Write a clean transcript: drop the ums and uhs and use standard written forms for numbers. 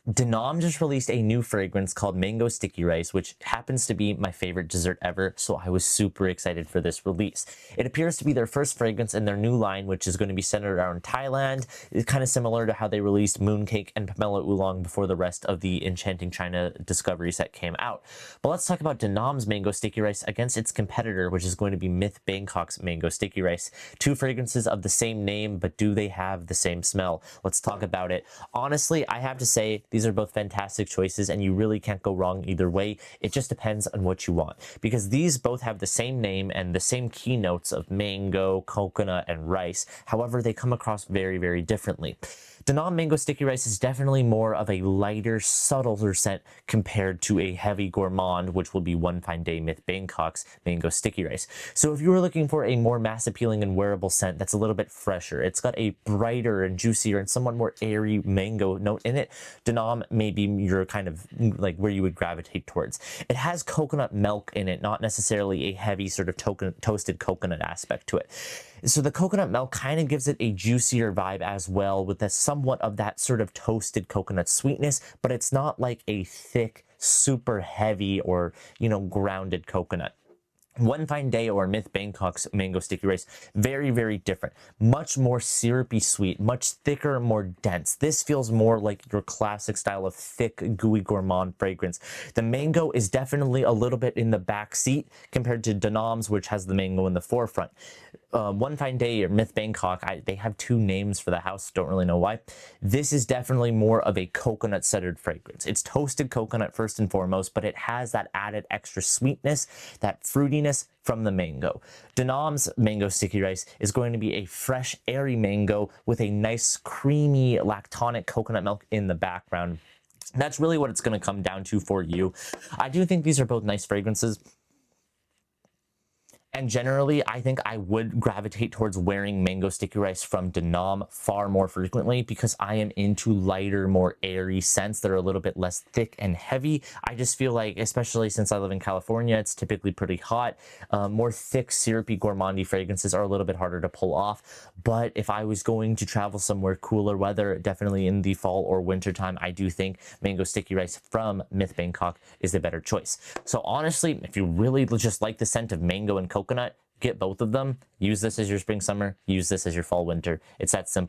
Denom just released a new fragrance called Mango Sticky Rice, which happens to be my favorite dessert ever, so I was super excited for this release. It appears to be their first fragrance in their new line, which is going to be centered around Thailand. It's kind of similar to how they released Mooncake and Pomelo Oolong before the rest of the Enchanting China Discovery set came out. But let's talk about Denom's Mango Sticky Rice against its competitor, which is going to be Mith Bangkok's Mango Sticky Rice. Two fragrances of the same name, but do they have the same smell? Let's talk about it. Honestly, I have to say, these are both fantastic choices and you really can't go wrong either way. It just depends on what you want, because these both have the same name and the same keynotes of mango, coconut, and rice. However, they come across very, very differently. Denom Mango Sticky Rice is definitely more of a lighter, subtler scent compared to a heavy gourmand, which will be One Fine Day Mith Bangkok's Mango Sticky Rice. So if you were looking for a more mass appealing and wearable scent that's a little bit fresher, it's got a brighter and juicier and somewhat more airy mango note in it, Denom may be your kind of like where you would gravitate towards. It has coconut milk in it, not necessarily a heavy sort of toasted coconut aspect to it. So the coconut milk kind of gives it a juicier vibe as well, with a somewhat of that sort of toasted coconut sweetness, but it's not like a thick, super heavy or, grounded coconut. One Fine Day or Mith Bangkok's Mango Sticky Rice, very, very different. Much more syrupy sweet, much thicker, more dense. This feels more like your classic style of thick, gooey gourmand fragrance. The mango is definitely a little bit in the back seat compared to Denom's, which has the mango in the forefront. One Fine Day or Mith Bangkok, they have two names for the house, don't really know why. This is definitely more of a coconut-centered fragrance. It's toasted coconut first and foremost, but it has that added extra sweetness, that fruitiness from the mango. Denom's Mango Sticky Rice is going to be a fresh, airy mango with a nice, creamy, lactonic coconut milk in the background. That's really what it's going to come down to for you. I do think these are both nice fragrances. And generally, I think I would gravitate towards wearing Mango Sticky Rice from Denom far more frequently, because I am into lighter, more airy scents that are a little bit less thick and heavy. I just feel like, especially since I live in California, it's typically pretty hot. More thick, syrupy, gourmandy fragrances are a little bit harder to pull off. But if I was going to travel somewhere cooler weather, definitely in the fall or winter time, I do think Mango Sticky Rice from Mith Bangkok is the better choice. So honestly, if you really just like the scent of mango and coconut, get both of them. Use this as your spring, summer. Use this as your fall, winter. It's that simple.